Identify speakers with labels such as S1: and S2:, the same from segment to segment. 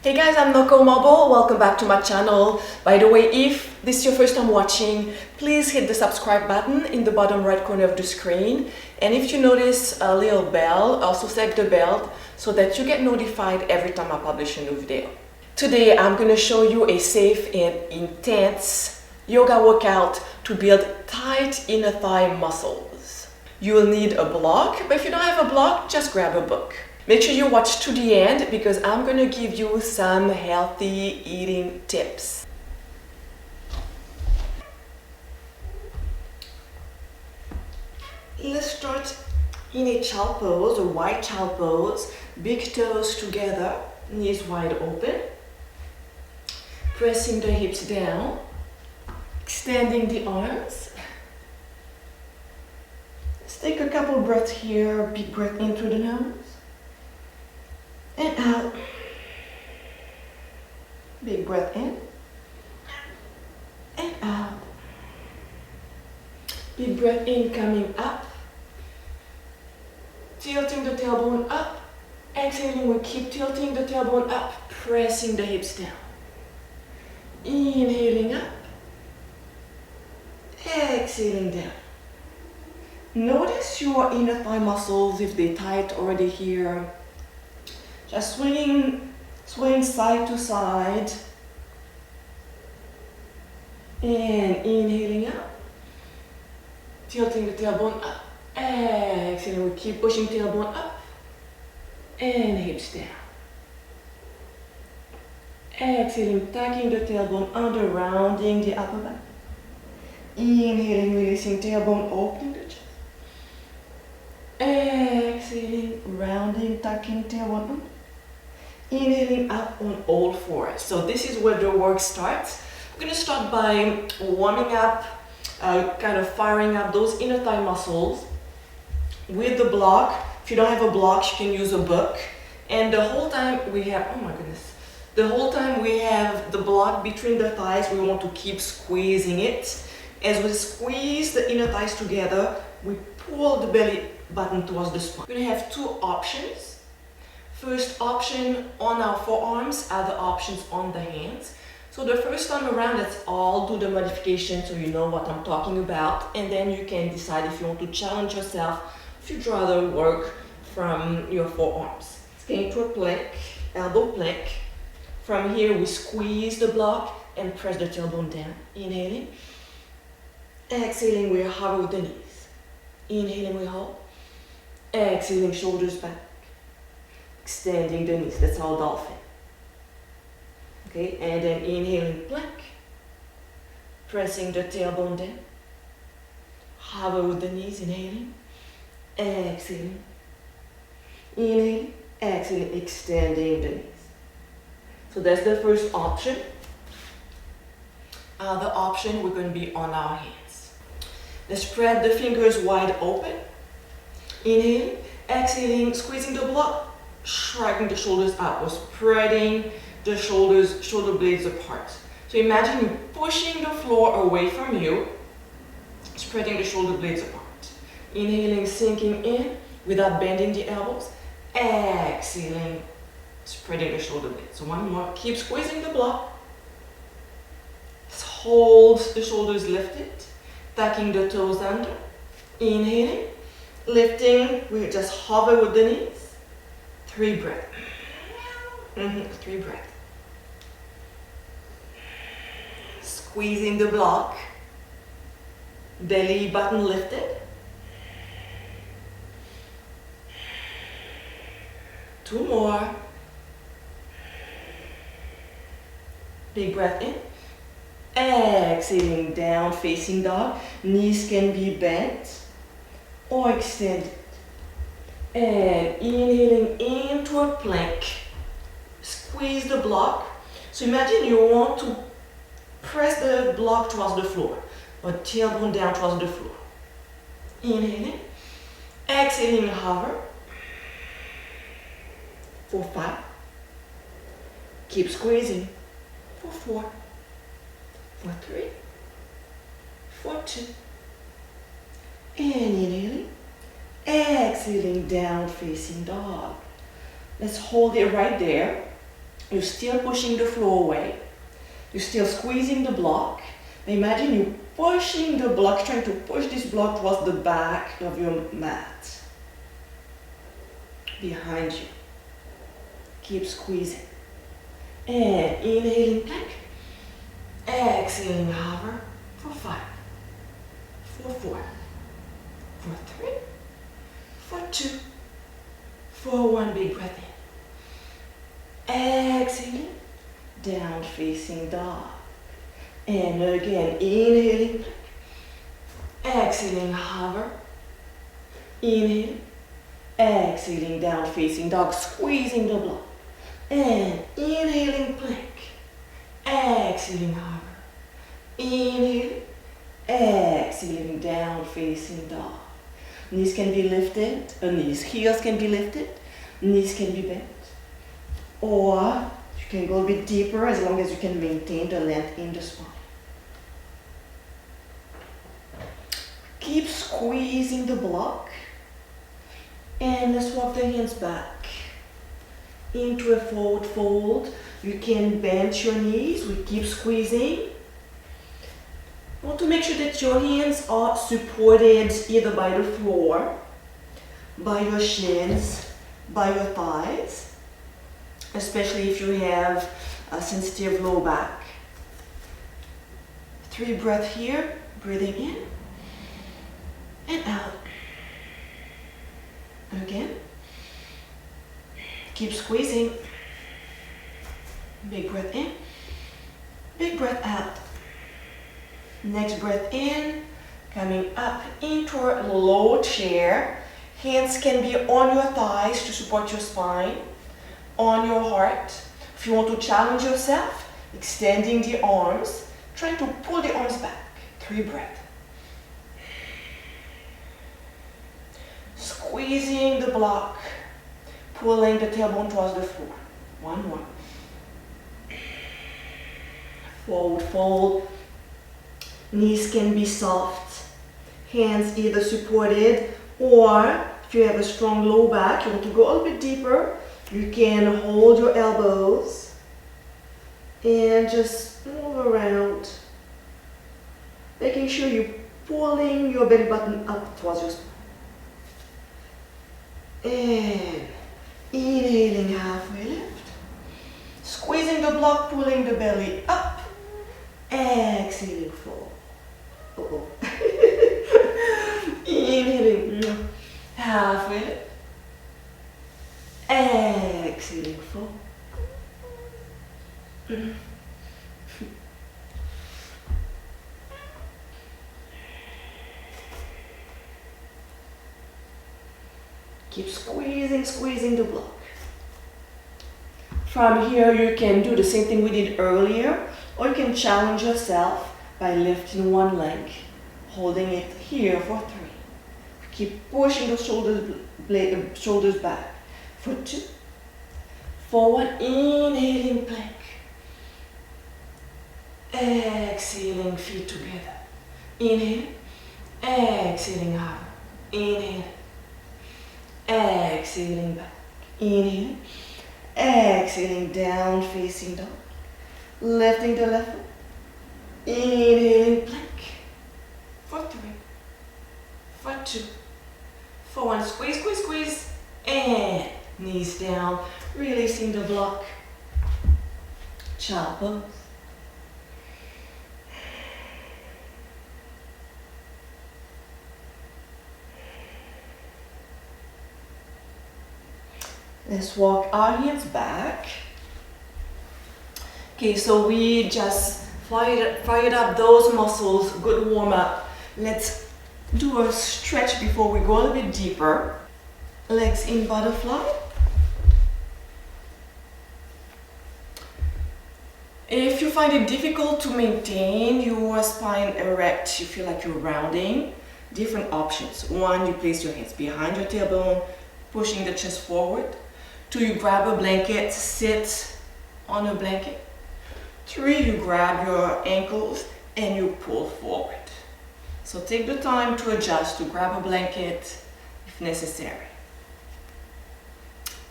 S1: Hey guys, I'm Noko Mobile. Welcome back to my channel. By the way, if this is your first time watching, please hit the subscribe button in the bottom right corner of the screen. And if you notice a little bell, also set the bell so that you get notified every time I publish a new video. Today, I'm going to show you a safe and intense yoga workout to build tight inner thigh muscles. You will need a block, but if you don't have a block, just grab a book. Make sure you watch to the end because I'm going to give you some healthy eating tips. Let's start in a child pose, a wide child pose. Big toes together, knees wide open. Pressing the hips down, extending the arms. Let's take a couple breaths here. Big breath in through the nose. And out. Big breath in. And out. Big breath in, coming up. Tilting the tailbone up. Exhaling, we keep tilting the tailbone up, pressing the hips down. Inhaling up. Exhaling down. Notice your inner thigh muscles, if they're tight already here. Just swing side to side. And inhaling up. Tilting the tailbone up. Exhaling, we keep pushing tailbone up. And hips down. Exhaling, tucking the tailbone under, rounding the upper back. Inhaling, releasing tailbone, opening the chest. Exhaling, rounding, tucking tailbone under. Inhaling up on all fours. So this is where the work starts. We're going to start by warming up, kind of firing up those inner thigh muscles with the block. If you don't have a block, you can use a book. And the whole time we have, oh my goodness, the whole time we have the block between the thighs, we want to keep squeezing it. As we squeeze the inner thighs together, we pull the belly button towards the spine. We're going to have two options. First option on our forearms, other options on the hands. So the first time around, let's all do the modification so you know what I'm talking about. And then you can decide if you want to challenge yourself, if you'd rather work from your forearms. Let's get into a plank, elbow plank. From here, we squeeze the block and press the tailbone down. Inhaling. Exhaling, we hover with the knees. Inhaling, we hold. Exhaling, shoulders back. Extending the knees, that's all dolphin. Okay, and then inhaling plank. Pressing the tailbone down. Hover with the knees, inhaling. Exhaling. Inhaling, exhaling, extending the knees. So that's the first option. Other option, we're going to be on our hands. Let's spread the fingers wide open. Inhaling, exhaling, squeezing the block. Shrugging the shoulders up or spreading the shoulder blades apart. So imagine you pushing the floor away from you, spreading the shoulder blades apart. Inhaling, sinking in without bending the elbows. Exhaling, spreading the shoulder blades. So one more. Keep squeezing the block. Let's hold the shoulders lifted, tucking the toes under. Inhaling, lifting. We just hover with the knees. 3 breaths. 3 breaths. Squeezing the block. Belly button lifted. 2 more. Big breath in. Exhaling, down facing dog. Knees can be bent or extended. And inhaling into a plank. Squeeze the block. So imagine you want to press the block towards the floor, but tailbone down towards the floor. Inhaling. Exhaling, hover. For 5. Keep squeezing. For 4. For 3. For 2. And inhaling. Exhaling, down facing dog. Let's hold it right there. You're still pushing the floor away. You're still squeezing the block. Imagine you pushing the block, trying to push this block towards the back of your mat. Behind you. Keep squeezing. And inhaling plank. Exhaling hover for 5, for 4, for 3, for 2, for 1. Big breath in. Exhaling. Down facing dog. And again, inhaling plank. Exhaling hover. Inhale. Exhaling down facing dog, squeezing the block. And inhaling plank. Exhaling hover. Inhale. Exhaling down facing dog. Knees can be lifted, heels can be lifted, knees can be bent. Or you can go a bit deeper as long as you can maintain the length in the spine. Keep squeezing the block. And let's walk the hands back into a forward fold. You can bend your knees. We keep squeezing. You want to make sure that your hands are supported either by the floor, by your shins, by your thighs, especially if you have a sensitive low back. 3 breaths here, breathing in and out. Again, keep squeezing. Big breath in, big breath out. Next breath in, coming up into a low chair. Hands can be on your thighs to support your spine, on your heart. If you want to challenge yourself, extending the arms, try to pull the arms back. 3 breaths. Squeezing the block, pulling the tailbone towards the floor. 1 more. Forward fold. Knees can be soft. Hands either supported, or if you have a strong low back, you want to go a little bit deeper, you can hold your elbows and just move around, making sure you're pulling your belly button up towards your spine. And inhaling, halfway lift. Squeezing the block, pulling the belly up. Exhaling, fold. Inhaling, halfway lift. Exhaling, fold. Keep squeezing the block. From here, you can do the same thing we did earlier, or you can challenge yourself by lifting one leg, holding it here for 3. Keep pushing the shoulders back for 2. For 1, inhaling plank. Exhaling, feet together. Inhale, exhaling hover. Inhale. Exhaling back. Inhale. Exhaling down facing dog. Lifting the left foot. Inhaling plank. For 3. For 2. For 1. Squeeze, squeeze, squeeze. And knees down. Releasing the block. Child pose. Let's walk our hands back. Okay, so we just fired up those muscles, good warm up. Let's do a stretch before we go a little bit deeper. Legs in butterfly. If you find it difficult to maintain your spine erect, you feel like you're rounding, different options. 1, you place your hands behind your tailbone, pushing the chest forward. 2, you grab a blanket, sit on a blanket. 3, you grab your ankles and you pull forward. So take the time to adjust, to grab a blanket if necessary.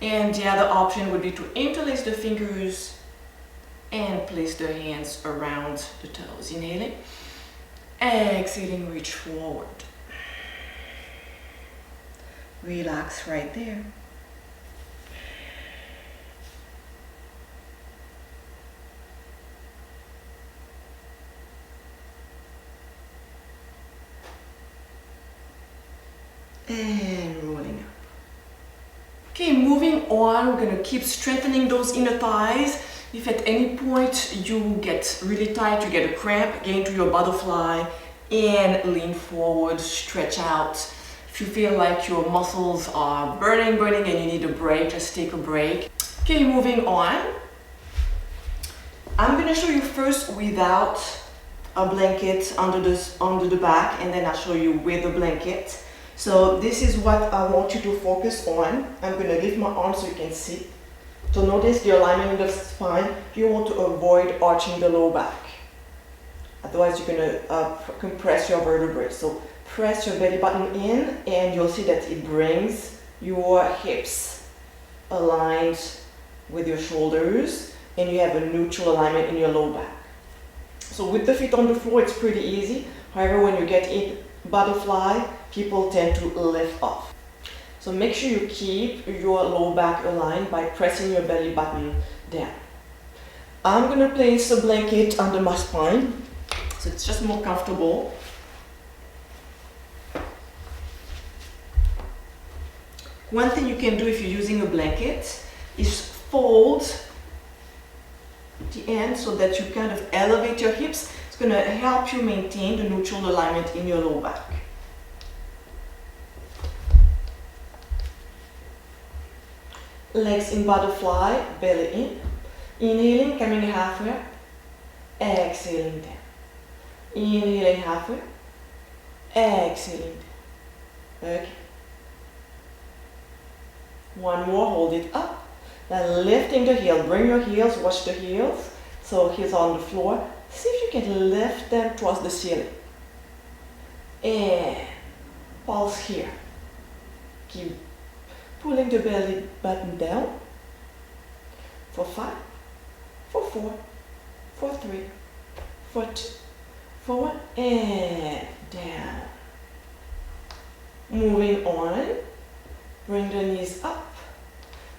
S1: And the other option would be to interlace the fingers and place the hands around the toes. Inhaling, exhaling, reach forward. Relax right there. And rolling up. Okay, moving on, we're going to keep strengthening those inner thighs. If at any point you get really tight, you get a cramp, get into your butterfly and lean forward, stretch out. If you feel like your muscles are burning and you need a break, just take a break. Okay, moving on. I'm going to show you first without a blanket under the back, and then I'll show you with a blanket. So this is what I want you to focus on. I'm going to lift my arms so you can see. So notice the alignment in the spine. You want to avoid arching the low back. Otherwise you're going to compress your vertebrae. So press your belly button in and you'll see that it brings your hips aligned with your shoulders and you have a neutral alignment in your low back. So with the feet on the floor it's pretty easy. However, when you get in butterfly, people tend to lift off. So make sure you keep your low back aligned by pressing your belly button down. I'm going to place a blanket under my spine so it's just more comfortable. One thing you can do if you're using a blanket is fold the end so that you kind of elevate your hips. It's going to help you maintain the neutral alignment in your low back. Legs in butterfly, belly in. Inhaling, coming halfway up. Exhaling down. Inhaling halfway. Exhaling down. Okay. One more, hold it up. Then lifting the heel. Bring your heels, watch the heels. So heels on the floor. See if you can lift them towards the ceiling. And pulse here. Keep pulling the belly button down for 5, for 4, for 3, for 2, for 1, and down. Moving on, bring the knees up,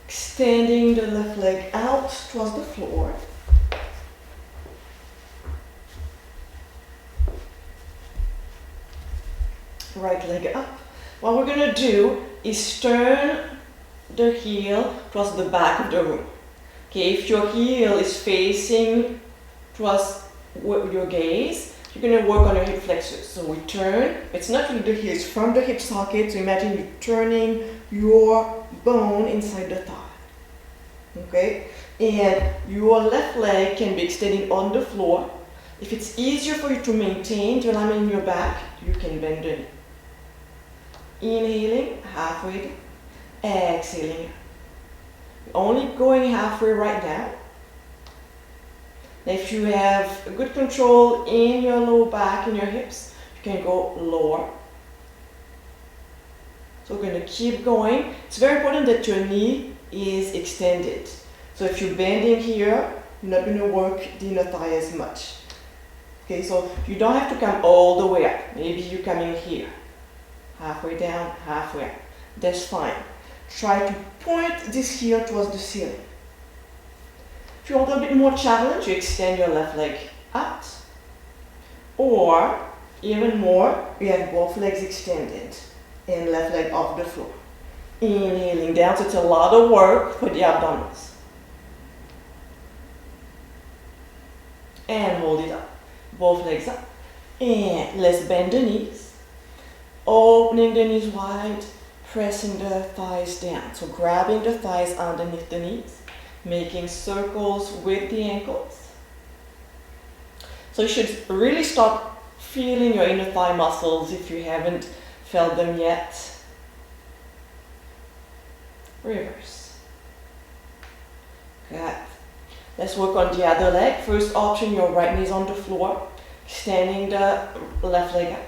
S1: extending the left leg out towards the floor. Right leg up. What we're going to do is turn the heel towards the back of the room. Okay, if your heel is facing towards your gaze, you're going to work on your hip flexors. So we turn, it's not really the heel, it's from the hip socket. So imagine you turning your bone inside the thigh. Okay, and your left leg can be extended on the floor. If it's easier for you to maintain the alignment in your back, you can bend the knee. Inhaling, halfway down. Exhaling. Only going halfway right now. If you have good control in your low back and your hips, you can go lower. So we're going to keep going. It's very important that your knee is extended. So if you're bending here, you're not going to work the inner thigh as much. Okay, so you don't have to come all the way up. Maybe you're coming here. Halfway down, halfway up. That's fine. Try to point this heel towards the ceiling. If you want a bit more challenge, you extend your left leg out. Or, even more, you have both legs extended and left leg off the floor. Inhaling down, so it's a lot of work for the abdominals. And hold it up. Both legs up. And let's bend the knees. Opening the knees wide, pressing the thighs down. So grabbing the thighs underneath the knees, making circles with the ankles. So you should really start feeling your inner thigh muscles if you haven't felt them yet. Reverse. Good. Let's work on the other leg. First option, your right knee is on the floor, extending the left leg up.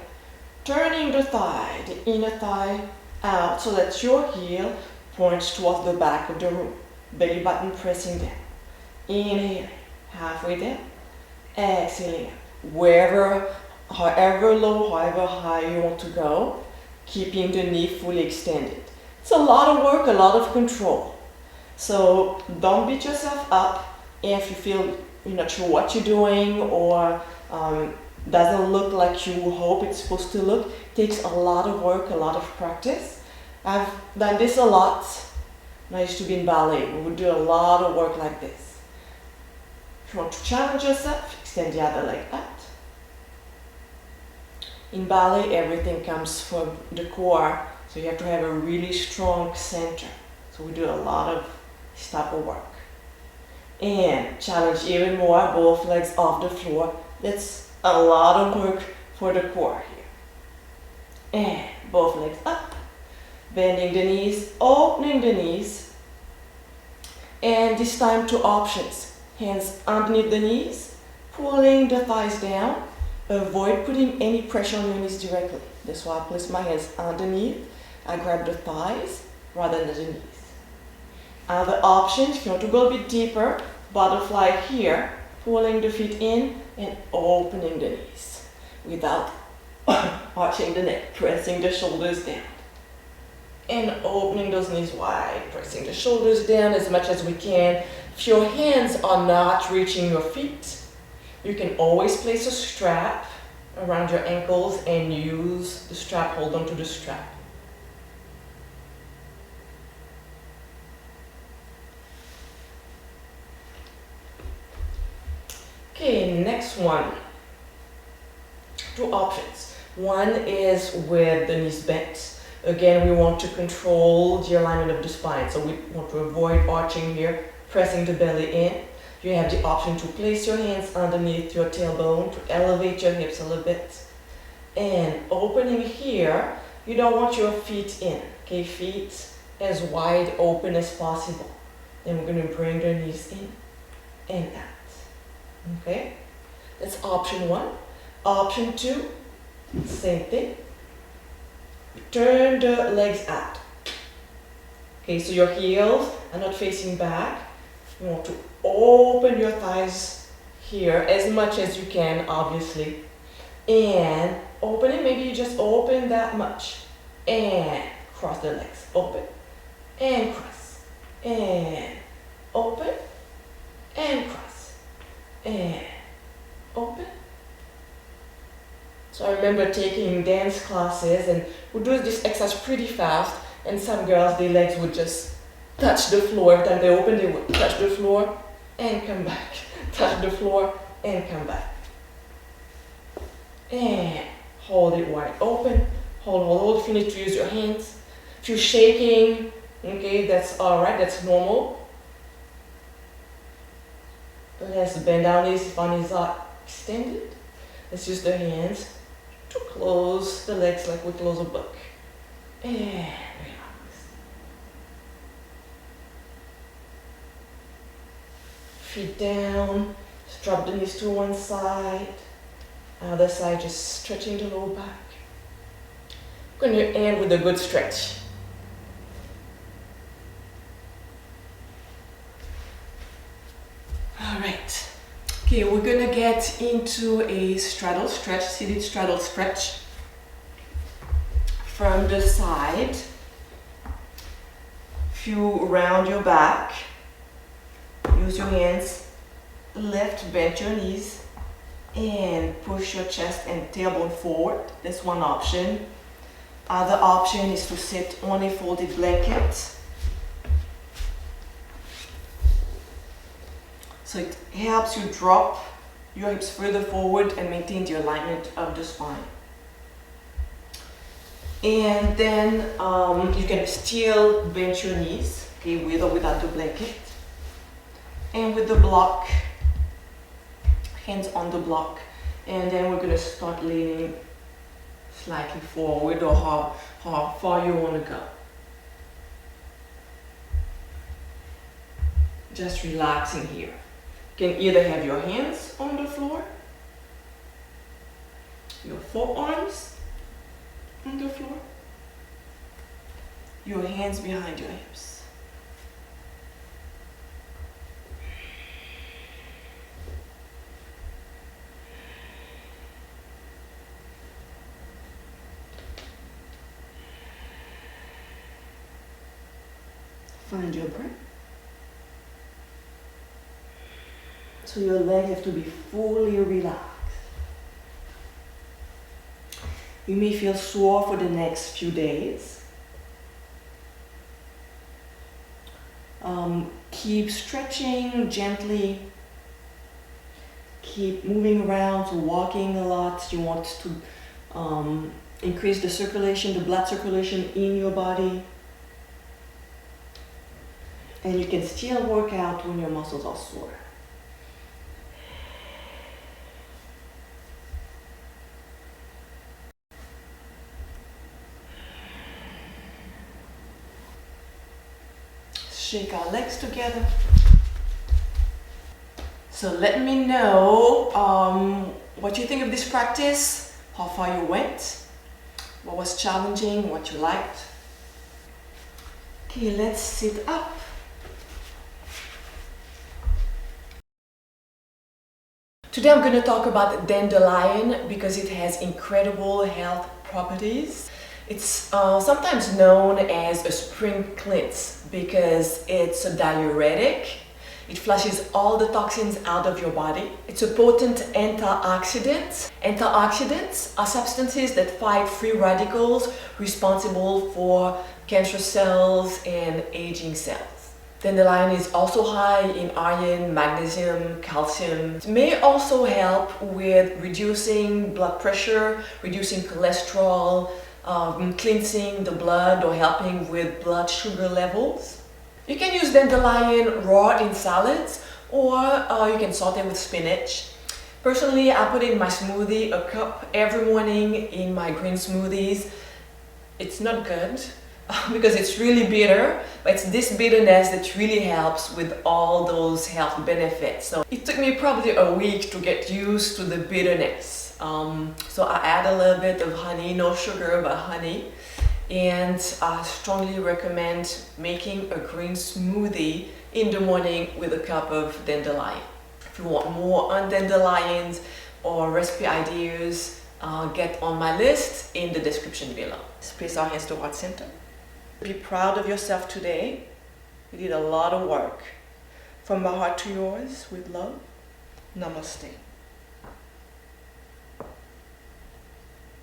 S1: Turning the thigh, the inner thigh out so that your heel points towards the back of the room. Belly button pressing down. Inhaling, halfway down. Exhaling, wherever, however low, however high you want to go, keeping the knee fully extended. It's a lot of work, a lot of control. So don't beat yourself up if you feel you're not sure what you're doing or doesn't look like you hope it's supposed to look. It takes a lot of work, a lot of practice. I've done this a lot. When I used to be in ballet, we would do a lot of work like this. If you want to challenge yourself, extend the other leg out. In ballet, everything comes from the core, so you have to have a really strong center. So we do a lot of this type of work. And challenge even more, both legs off the floor. That's a lot of work for the core here. And both legs up. Bending the knees, opening the knees. And this time two options. Hands underneath the knees, pulling the thighs down. Avoid putting any pressure on your knees directly. That's why I place my hands underneath. I grab the thighs rather than the knees. Other options, if you want to go a bit deeper, butterfly here, pulling the feet in and opening the knees without arching the neck, pressing the shoulders down. And opening those knees wide, pressing the shoulders down as much as we can. If your hands are not reaching your feet, you can always place a strap around your ankles and use the strap, hold on to the strap. Okay, next one. Two options. One is with the knees bent. Again, we want to control the alignment of the spine, so we want to avoid arching here, pressing the belly in. You have the option to place your hands underneath your tailbone to elevate your hips a little bit. And opening here, you don't want your feet in, okay? Feet as wide open as possible. Then we're going to bring the knees in and out. Okay, that's option one. Option two, same thing. Turn the legs out. Okay, so your heels are not facing back. You want to open your thighs here as much as you can, obviously. And open it, maybe you just open that much. And cross the legs. Open and cross. And open and cross. And open. So I remember taking dance classes and we do this exercise pretty fast, and some girls, their legs would just touch the floor. Every time they open, they would touch the floor and come back. Touch the floor and come back. And hold it wide open. Hold. If you need to use your hands. If you're shaking, okay, that's alright, that's normal. Let's bend our knees if our knees are extended. Let's use the hands to close the legs like we close a book. And relax. Feet down. Just drop the knees to one side. Other side, just stretching the lower back. We're going to end with a good stretch. Alright, okay, we're gonna get into a straddle stretch, seated straddle stretch from the side. If you round your back, use your hands, lift, bend your knees, and push your chest and tailbone forward. That's one option. Other option is to sit on a folded blanket. So it helps you drop your hips further forward and maintain the alignment of the spine. And then you can still bend your knees, okay, with or without the blanket. And with the block, hands on the block. And then we're gonna start leaning slightly forward, or how far you wanna go. Just relaxing here. You can either have your hands on the floor, your forearms on the floor, your hands behind your hips. Find your breath. So your legs have to be fully relaxed. You may feel sore for the next few days. Keep stretching gently. Keep moving around, so walking a lot. You want to increase the circulation, the blood circulation in your body. And you can still work out when your muscles are sore. Shake our legs together. So let me know what you think of this practice, how far you went, what was challenging, what you liked. Okay, let's sit up. Today I'm going to talk about dandelion because it has incredible health properties. It's sometimes known as a spring cleanse because it's a diuretic. It flushes all the toxins out of your body. It's a potent antioxidant. Antioxidants are substances that fight free radicals responsible for cancer cells and aging cells. Dandelion is also high in iron, magnesium, calcium. It may also help with reducing blood pressure, reducing cholesterol, cleansing the blood or helping with blood sugar levels. You can use dandelion raw in salads or you can saute with spinach. Personally, I put it in my smoothie, a cup every morning in my green smoothies. It's not good because it's really bitter, but it's this bitterness that really helps with all those health benefits. So it took me probably a week to get used to the bitterness. So I add a little bit of honey, no sugar, but honey. And I strongly recommend making a green smoothie in the morning with a cup of dandelion. If you want more on dandelions or recipe ideas, get on my list in the description below. Let's place our hands to heart center. Be proud of yourself today. You did a lot of work. From my heart to yours, with love, namaste.